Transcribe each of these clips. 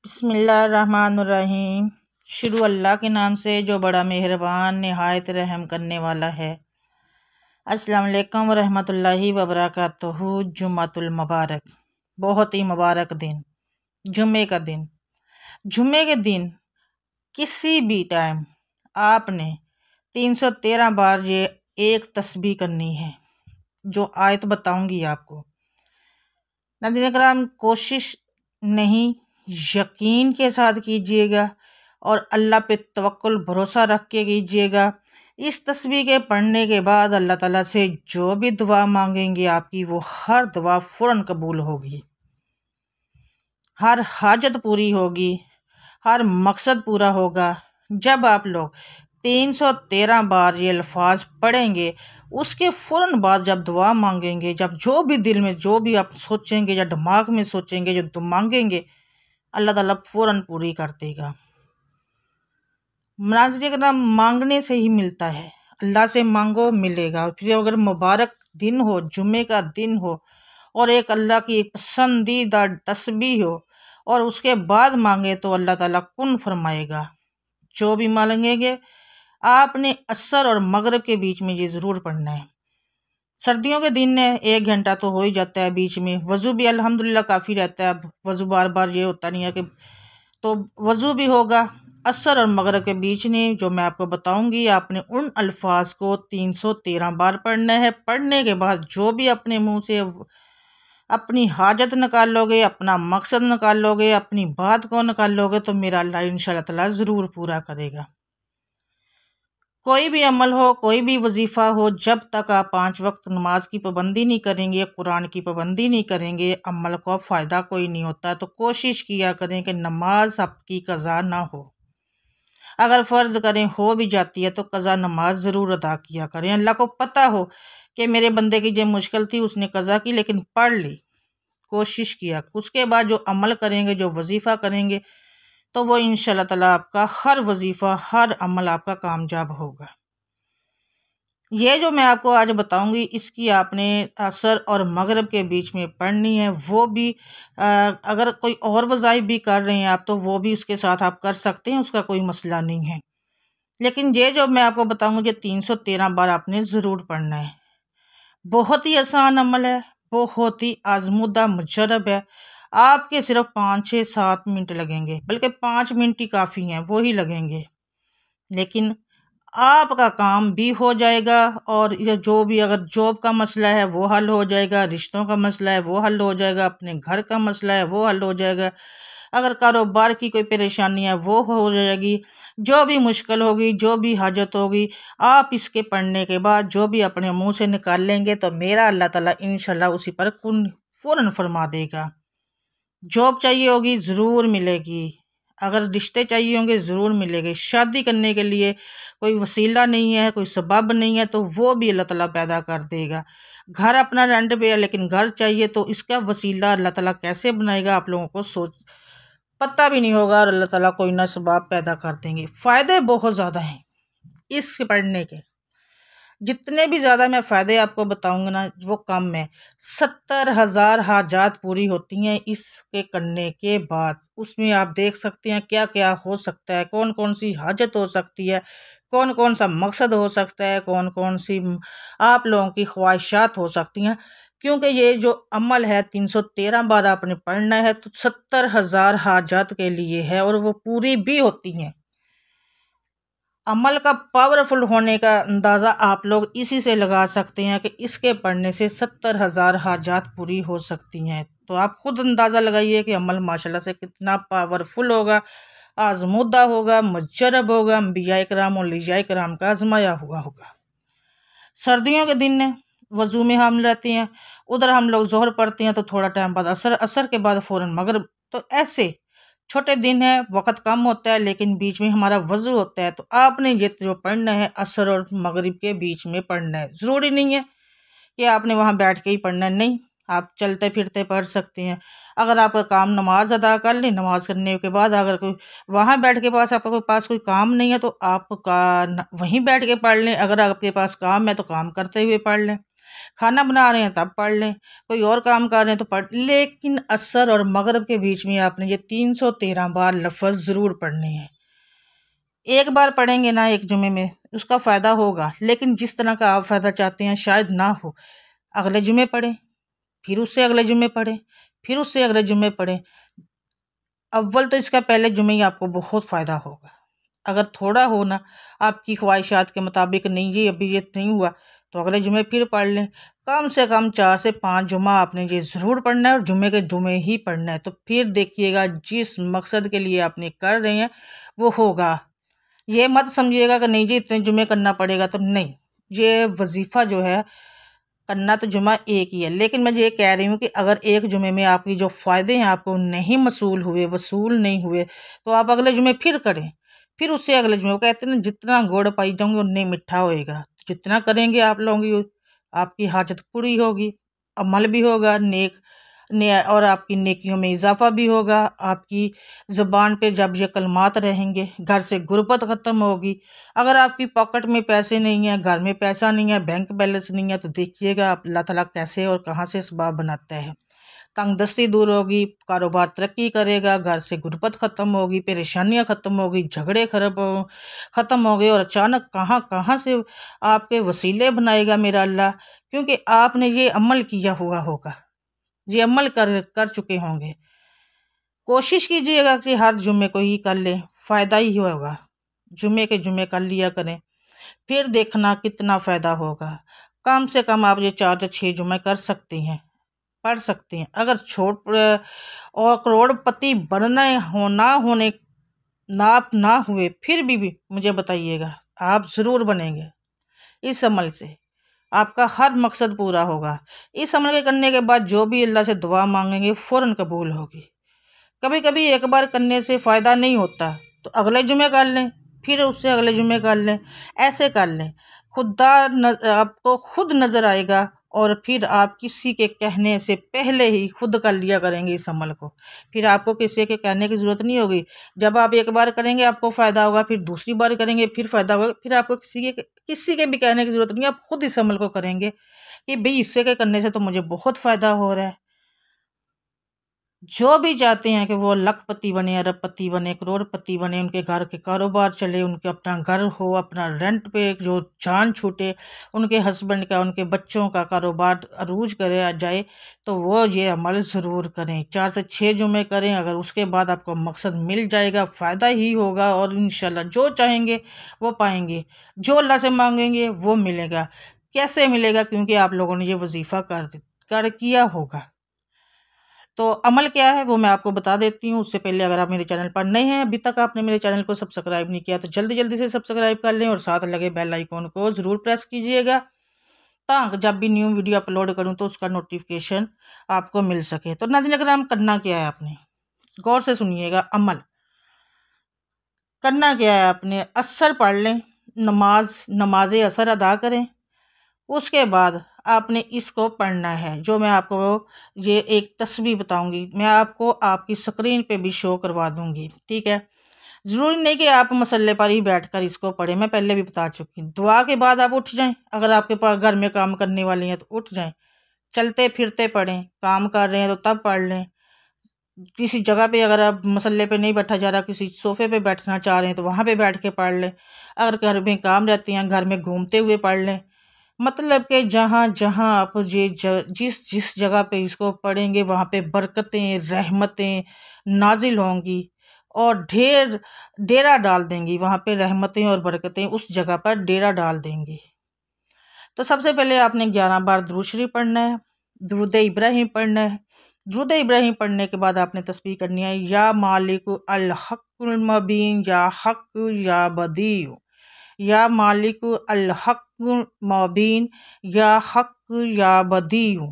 बिस्मिल्लाहिर्रहमानुर्रहीम। शुरू अल्लाह के नाम से जो बड़ा मेहरबान निहायत रहम करने वाला है। अस्सलाम वालेकुम रहमतुल्लाहि व बरकातुहू। जुम्मतुल मुबारक, बहुत ही मुबारक दिन, जुम्मे का दिन। जुम्मे के दिन किसी भी टाइम आपने 313 बार ये एक तस्बीह करनी है, जो आयत बताऊंगी आपको। नाज़रीन कराम, कोशिश नहीं, यकीन के साथ कीजिएगा और अल्लाह पे तवक्कुल भरोसा रख के कीजिएगा। इस तस्बीह के पढ़ने के बाद अल्लाह ताला से जो भी दुआ मांगेंगे आपकी, वो हर दुआ फ़ौरन कबूल होगी, हर हाजत पूरी होगी, हर मकसद पूरा होगा। जब आप लोग 313 बार ये अल्फाज पढ़ेंगे, उसके फ़ौरन बाद जब दुआ मांगेंगे, जब जो भी दिल में जो भी आप सोचेंगे या दिमाग में सोचेंगे, जो तुम मांगेंगे, अल्लाह ताला फ़ौरन पूरी कर देगा। नाज़रीन का मांगने से ही मिलता है, अल्लाह से मांगो मिलेगा। फिर अगर मुबारक दिन हो, जुम्मे का दिन हो और एक अल्लाह की एक पसंदीदा तस्बीह हो और उसके बाद मांगे तो अल्लाह ताला कुन फरमाएगा। जो भी मांगेंगे आपने असर और मगरिब के बीच में ये ज़रूर पढ़ना है। सर्दियों के दिन है, 1 घंटा तो हो ही जाता है बीच में। वज़ू भी अल्हम्दुलिल्लाह काफ़ी रहता है। अब वज़ू बार बार ये होता नहीं है कि, तो वज़ू भी होगा। असर और मगरिब के बीच में जो मैं आपको बताऊंगी, आपने उन अल्फाज को 313 बार पढ़ना है। पढ़ने के बाद जो भी अपने मुंह से अपनी हाजत निकालोगे, अपना मकसद निकालोगे, अपनी बात को निकालोगे, तो मेरा अल्लाह इंशाअल्लाह ताला ज़रूर पूरा करेगा। कोई भी अमल हो, कोई भी वजीफ़ा हो, जब तक आप 5 वक्त नमाज की पाबंदी नहीं करेंगे, कुरान की पाबंदी नहीं करेंगे, अमल का फ़ायदा कोई नहीं होता। तो कोशिश किया करें कि नमाज आपकी कज़ा ना हो। अगर फ़र्ज़ करें हो भी जाती है तो कज़ा नमाज ज़रूर अदा किया करें। अल्लाह को पता हो कि मेरे बंदे की जो मुश्किल थी उसने कज़ा की, लेकिन पढ़ ली, कोशिश किया। उसके बाद जो अमल करेंगे, जो वजीफ़ा करेंगे, तो वो इंशाअल्लाह ताला आपका हर वजीफ़ा, हर अमल आपका कामयाब होगा। ये जो मैं आपको आज बताऊंगी, इसकी आपने असर और मगरिब के बीच में पढ़नी है। वो भी अगर कोई और वज़ाइफ भी कर रहे हैं आप, तो वो भी उसके साथ आप कर सकते हैं, उसका कोई मसला नहीं है। लेकिन ये जो मैं आपको बताऊंगी, ये 313 बार आपने ज़रूर पढ़ना है। बहुत ही आसान अमल है, बहुत ही आजमुदा मुजरब है। आपके सिर्फ 5-6-7 मिनट लगेंगे, बल्कि 5 मिनट ही काफ़ी हैं, वो ही लगेंगे। लेकिन आपका काम भी हो जाएगा और ये जो भी अगर जॉब का मसला है वो हल हो जाएगा, रिश्तों का मसला है वो हल हो जाएगा, अपने घर का मसला है वो हल हो जाएगा, अगर कारोबार की कोई परेशानी है वो हो जाएगी। जो भी मुश्किल होगी, जो भी हाजत होगी, आप इसके पढ़ने के बाद जो भी अपने मुंह से निकाल लेंगे, तो मेरा अल्लाह ताला इंशाल्लाह उसी पर कुन फ़ौरन फरमा देगा। जॉब चाहिए होगी ज़रूर मिलेगी, अगर रिश्ते चाहिए होंगे ज़रूर मिलेंगे। शादी करने के लिए कोई वसीला नहीं है, कोई सबब नहीं है, तो वो भी अल्लाह ताला पैदा कर देगा। घर अपना रेंट पे है, लेकिन घर चाहिए, तो इसका वसीला अल्लाह ताला कैसे बनाएगा आप लोगों को पता भी नहीं होगा, और अल्लाह ताला कोई ना सबब पैदा कर देंगे। फ़ायदे बहुत ज़्यादा हैं इसके पढ़ने के। जितने भी ज़्यादा मैं फ़ायदे आपको बताऊंगा ना, वो कम है। 70,000 हाजात पूरी होती हैं इसके करने के बाद। उसमें आप देख सकते हैं क्या क्या हो सकता है, कौन कौन सी हाजत हो सकती है, कौन कौन सा मकसद हो सकता है, कौन कौन सी आप लोगों की ख्वाहिशात हो सकती हैं। क्योंकि ये जो अमल है 313 बार आपने पढ़ना है, तो 70,000 हाजात के लिए है और वो पूरी भी होती हैं। अमल का पावरफुल होने का अंदाज़ा आप लोग इसी से लगा सकते हैं कि इसके पढ़ने से 70,000 हाजात पूरी हो सकती हैं। तो आप खुद अंदाज़ा लगाइए कि अमल माशाल्लाह से कितना पावरफुल होगा, आजमुदा होगा, मुजरब होगा, अंबिया कराम और औलिया कराम का आजमाया हुआ होगा। सर्दियों के दिन में वज़ू में हम रहते हैं, उधर हम लोग ज़ोहर पढ़ते हैं, तो थोड़ा टाइम बाद असर, असर के बाद फ़ौरन मगरिब। तो ऐसे छोटे दिन है, वक़्त कम होता है, लेकिन बीच में हमारा वज़ू होता है। तो आपने ये जो पढ़ना है असर और मगरिब के बीच में पढ़ना है। ज़रूरी नहीं है कि आपने वहाँ बैठ के ही पढ़ना है, नहीं, आप चलते फिरते पढ़ सकते हैं। अगर आपका काम नमाज अदा कर लें, नमाज करने के बाद अगर कोई वहाँ बैठ के पास आपके पास कोई काम नहीं है, तो आप वहीं बैठ के पढ़ लें। अगर आपके पास काम है तो काम करते हुए पढ़ लें। खाना बना रहे हैं तब पढ़ लें, कोई और काम कर रहे हैं तो पढ़, लेकिन असर और मगरिब के बीच में आपने ये 313 बार लफ्ज़ ज़रूर पढ़ने हैं। एक बार पढ़ेंगे ना एक जुमे में उसका फ़ायदा होगा, लेकिन जिस तरह का आप फ़ायदा चाहते हैं शायद ना हो। अगले जुमे पढ़ें, फिर उससे अगले जुमे पढ़ें, फिर उससे अगले जुमे पढ़ें। अव्वल तो इसका पहले जुमे ही आपको बहुत फ़ायदा होगा। अगर थोड़ा हो ना आपकी ख्वाहिशात के मुताबिक, नहीं जी अभी ये नहीं हुआ, तो अगले जुमे फिर पढ़ लें। कम से कम 4 से 5 जुमा आपने ये ज़रूर पढ़ना है और जुमे के जुमे ही पढ़ना है। तो फिर देखिएगा जिस मकसद के लिए आपने कर रहे हैं वो होगा। ये मत समझिएगा कि नहीं जी इतने जुमे करना पड़ेगा, तो नहीं, ये वजीफ़ा जो है करना तो जुमा एक ही है। लेकिन मैं ये कह रही हूँ कि अगर एक जुमे में आपकी जो फ़ायदे हैं आपको नहीं वसूल नहीं हुए, तो आप अगले जुमे फिर करें, फिर उससे अगले जुमे। वो कहते हैं ना जितना गुड़ पाई जाऊंगे उतना मीठा होएगा। जितना करेंगे आप लोगों की आपकी हाजत पूरी होगी, अमल भी होगा और आपकी नेकियों में इजाफा भी होगा। आपकी ज़ुबान पे जब ये कलमात रहेंगे, घर से गुर्बत ख़त्म होगी। अगर आपकी पॉकेट में पैसे नहीं है, घर में पैसा नहीं है, बैंक बैलेंस नहीं है, तो देखिएगा आप अल्लाह ताला कैसे और कहाँ से इसबाब बनाता है। तंगदस्ती दूर होगी, कारोबार तरक्की करेगा, घर से गुर्बत ख़त्म होगी, परेशानियां ख़त्म होगी, झगड़े ख़त्म हो गए, और अचानक कहाँ कहाँ से आपके वसीले बनाएगा मेरा अल्लाह, क्योंकि आपने ये अमल किया हुआ होगा, ये अमल कर चुके होंगे। कोशिश कीजिएगा कि हर जुमे को ही कर लें, फ़ायदा ही होगा। जुमे के जुमे कर लिया करें, फिर देखना कितना फ़ायदा होगा। कम से कम आप ये 4 से 6 जुमे कर सकते हैं, पढ़ सकते हैं। अगर और करोड़पति बनना ना हुए फिर भी मुझे बताइएगा, आप ज़रूर बनेंगे। इस अमल से आपका हर मकसद पूरा होगा। इस अमल के करने के बाद जो भी अल्लाह से दुआ मांगेंगे फ़ौरन कबूल होगी। कभी कभी एक बार करने से फ़ायदा नहीं होता तो अगले जुमे कर लें, फिर उससे अगले जुमे कर लें, ऐसे कर लें। आपको खुद नज़र आएगा और फिर आप किसी के कहने से पहले ही खुद कर लिया करेंगे इस अमल को। फिर आपको किसी के कहने की ज़रूरत नहीं होगी। जब आप एक बार करेंगे आपको फ़ायदा होगा, फिर दूसरी बार करेंगे फिर फ़ायदा होगा, फिर आपको किसी के भी कहने की ज़रूरत नहीं है। आप खुद इस अमल को करेंगे कि भाई इससे के करने से तो मुझे बहुत फ़ायदा हो रहा है। जो भी चाहते हैं कि वो लखपति बने, अरबपति बने, करोड़पति बने, उनके घर के कारोबार चले, उनके अपना घर हो, अपना रेंट पे जो जान छूटे, उनके हस्बैंड का, उनके बच्चों का कारोबार अरूज करे आ जाए, तो वो ये अमल ज़रूर करें। 4 से 6 जुमे करें। अगर उसके बाद आपको मकसद मिल जाएगा फ़ायदा ही होगा और इंशाल्लाह जो चाहेंगे वो पाएंगे, जो अल्लाह से मांगेंगे वो मिलेगा। कैसे मिलेगा? क्योंकि आप लोगों ने ये वजीफ़ा कर किया होगा। तो अमल क्या है वो मैं आपको बता देती हूँ। उससे पहले अगर आप मेरे चैनल पर नए हैं, अभी तक आपने मेरे चैनल को सब्सक्राइब नहीं किया, तो जल्दी जल्दी से सब्सक्राइब कर लें और साथ लगे बेल आइकॉन को ज़रूर प्रेस कीजिएगा, ताकि जब भी न्यू वीडियो अपलोड करूँ तो उसका नोटिफिकेशन आपको मिल सके। तो नाज़रीन करम, करना क्या है आपने, गौर से सुनिएगा। अमल करना क्या है आपने, असर पढ़ लें, नमाज असर अदा करें। उसके बाद आपने इसको पढ़ना है। जो मैं आपको ये एक तस्बीह बताऊंगी, मैं आपको आपकी स्क्रीन पे भी शो करवा दूंगी, ठीक है। ज़रूरी नहीं कि आप मसल्ले पर ही बैठकर इसको पढ़ें, मैं पहले भी बता चुकी हूँ। दुआ के बाद आप उठ जाएं, अगर आपके पास घर में काम करने वाली हैं तो उठ जाएं, चलते फिरते पढ़ें, काम कर रहे हैं तो तब पढ़ लें। किसी जगह पे अगर आप मसल्ले पे नहीं बैठा जा रहा, किसी सोफ़े पे बैठना चाह रहे हैं तो वहाँ पे बैठ के पढ़ लें। अगर घर में काम रहती हैं घर में घूमते हुए पढ़ लें। मतलब कि जहाँ जहाँ आप जिस जिस जगह पे इसको पढ़ेंगे वहाँ पे बरकतें, रहमतें नाजिल होंगी और डेरा डाल देंगी। वहाँ पे रहमतें और बरकतें उस जगह पर डेरा डाल देंगी। तो सबसे पहले आपने 11 बार दुरूद शरीफ पढ़ना है, दुरूद इब्राहिम पढ़ना है। दुरूद इब्राहिम पढ़ने के बाद आपने तस्बीह करनी है, या मालिक अल हक़्क़ुल मुबीन, या हक़ या बदीउ, या मालिक अल हक़्क़ुल मुबीन, या हक़ या बदीउ।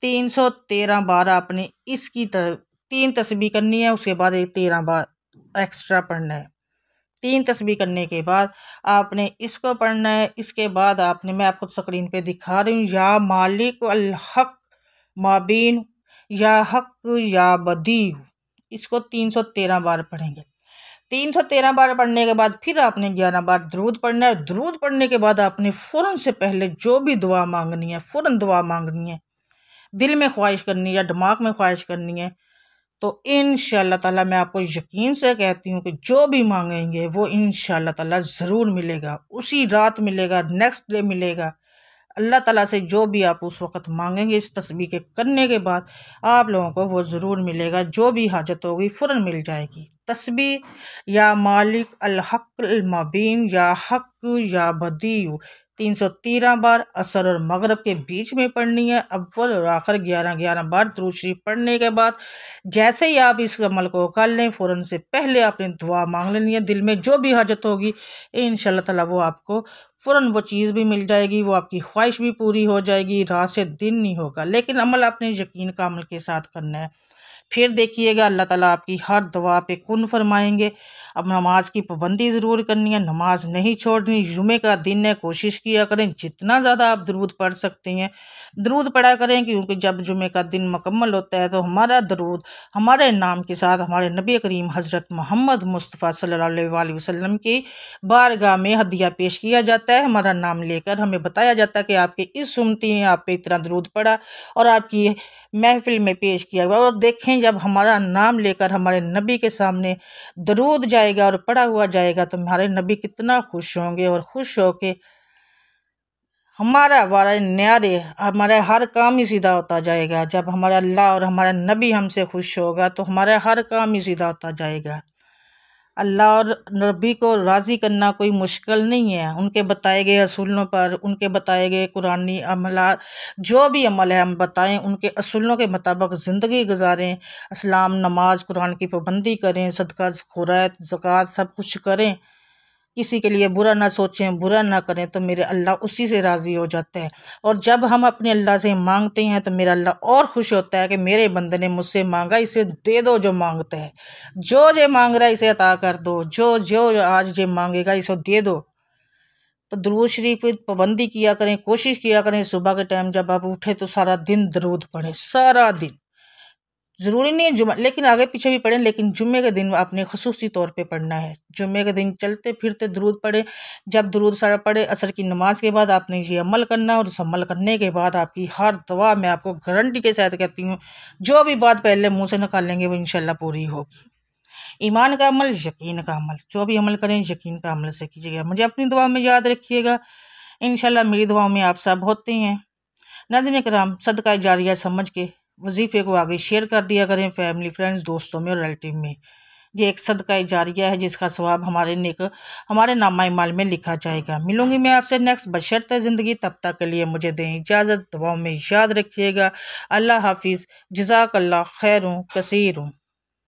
313 बार आपने इसकी 3 तस्बीह करनी है। उसके बाद 13 बार एक्स्ट्रा पढ़ना है। 3 तस्बीह करने के बाद आपने इसको पढ़ना है। इसके बाद आपने, मैं आपको स्क्रीन पे दिखा रही हूँ, या मालिक अल हक़ मुबीन, या हक़ या बदीउ, इसको 313 बार पढ़ेंगे। 313 बार पढ़ने के बाद फिर आपने 11 बार दरूद पढ़ना है। दरूद पढ़ने के बाद आपने फ़ौरन से पहले जो भी दुआ मांगनी है फ़ौरन दुआ मांगनी है, दिल में ख्वाहिश करनी है या दिमाग में ख्वाहिश करनी है। तो इंशाअल्लाह ताला मैं आपको यकीन से कहती हूँ कि जो भी मांगेंगे वो इंशाअल्लाह ताला ज़रूर मिलेगा, उसी रात मिलेगा, नेक्स्ट डे मिलेगा। अल्लाह ताला से जो भी आप उस वक़्त मांगेंगे इस तस्बीह के करने के बाद आप लोगों को वो ज़रूर मिलेगा, जो भी हाजत होगी फ़ौरन मिल जाएगी। तस्बीह या मालिक अल हक़ अल मुबीन या हक़ या बदीउ 313 बार असर और मगरब के बीच में पढ़नी है। अव्वल और आखिर 11-11 बार दुरूद शरीफ पढ़ने के बाद जैसे ही आप इस अमल को कर लें फ़ौरन से पहले आपने दुआ मांग लेनी है। दिल में जो भी हाजत होगी इंशाअल्लाह ताला वो आपको फ़ौरन वो चीज़ भी मिल जाएगी, वो आपकी ख्वाहिश भी पूरी हो जाएगी, रात से दिन नहीं होगा। लेकिन अमल आपने यकीन का अमल के साथ करना है। फिर देखिएगा अल्लाह ताला आपकी हर दुआ पे कुन फरमाएंगे। अब नमाज की पाबंदी ज़रूर करनी है, नमाज नहीं छोड़नी। जुमे का दिन है, कोशिश किया करें जितना ज़्यादा आप दरूद पढ़ सकते हैं दरूद पढ़ा करें, क्योंकि जब जुमे का दिन मुकम्मल होता है तो हमारा दरूद हमारे नाम के साथ हमारे नबी करीम हज़रत मोहम्मद मुस्तफ़ा सल्लल्लाहु अलैहि वसल्लम की बारगाह में हदिया पेश किया जाता है। हमारा नाम लेकर हमें बताया जाता है कि आपके इस उम्मती ने आप पे इतना दरूद पढ़ा और आपकी महफिल में पेश किया हुआ। और देखें जब हमारा नाम लेकर हमारे नबी के सामने दरूद जाएगा और पढ़ा हुआ जाएगा तो हमारे नबी कितना खुश होंगे, और खुश होके हमारे न्यारे हमारा हर काम ही सीधा होता जाएगा। जब हमारा अल्लाह और हमारा नबी हमसे खुश होगा तो हमारा हर काम ही सीधा होता जाएगा। अल्लाह और नबी को राज़ी करना कोई मुश्किल नहीं है। उनके बताए गए असूलों पर, उनके बताए गए कुरानी अमला जो भी अमल है हम बताएं, उनके असूलों के मुताबिक ज़िंदगी गुजारें। इस्लाम, नमाज, कुरान की पाबंदी करें, सदका खुरैत ज़कात सब कुछ करें, किसी के लिए बुरा ना सोचें, बुरा ना करें, तो मेरे अल्लाह उसी से राज़ी हो जाते हैं। और जब हम अपने अल्लाह से मांगते हैं तो मेरा अल्लाह और खुश होता है कि मेरे बंदे ने मुझसे मांगा, इसे दे दो जो मांगता है। जो जे मांग रहा है इसे अता कर दो, जो जो आज जे मांगेगा इसे दे दो। तो दरूद शरीफ की पाबंदी किया करें, कोशिश किया करें सुबह के टाइम जब आप उठे तो सारा दिन दरूद पढ़ें, सारा दिन। ज़रूरी नहीं है जुम्मा, लेकिन आगे पीछे भी पढ़ें, लेकिन जुम्मे के दिन आपने ख़ुसूसी तौर पे पढ़ना है। जुम्मे के दिन चलते फिरते दरूद पढ़ें। जब दरूद सारा पढ़े असर की नमाज के बाद आपने ये अमल करना है, और उस अमल करने के बाद आपकी हर दुआ मैं आपको गारंटी के साथ कहती हूँ, जो भी बात पहले मुँह से निकालेंगे वो इंशाल्लाह पूरी होगी। ईमान का अमल, यकीन का अमल, जो भी अमल करें यकीन का अमल से कीजिएगा। मुझे अपनी दुआ में याद रखिएगा, इंशाल्लाह मेरी दुआ में आप सब होते हैं। नाज़रीन कराम, सदका जारिया समझ के वजीफ़े को आगे शेयर कर दिया करें फैमिली, फ्रेंड्स, दोस्तों में और रिलेटिव में। ये एक सदका जारिया है जिसका सवाब हमारे नामा माल में लिखा जाएगा। मिलूंगी मैं आपसे नेक्स्ट बशर्ते ज़िंदगी, तब तक के लिए मुझे दें इजाज़त। दुआओं में याद रखिएगा। अल्लाह हाफिज़। जज़ाकल्लाह खैरुन कसीरुन।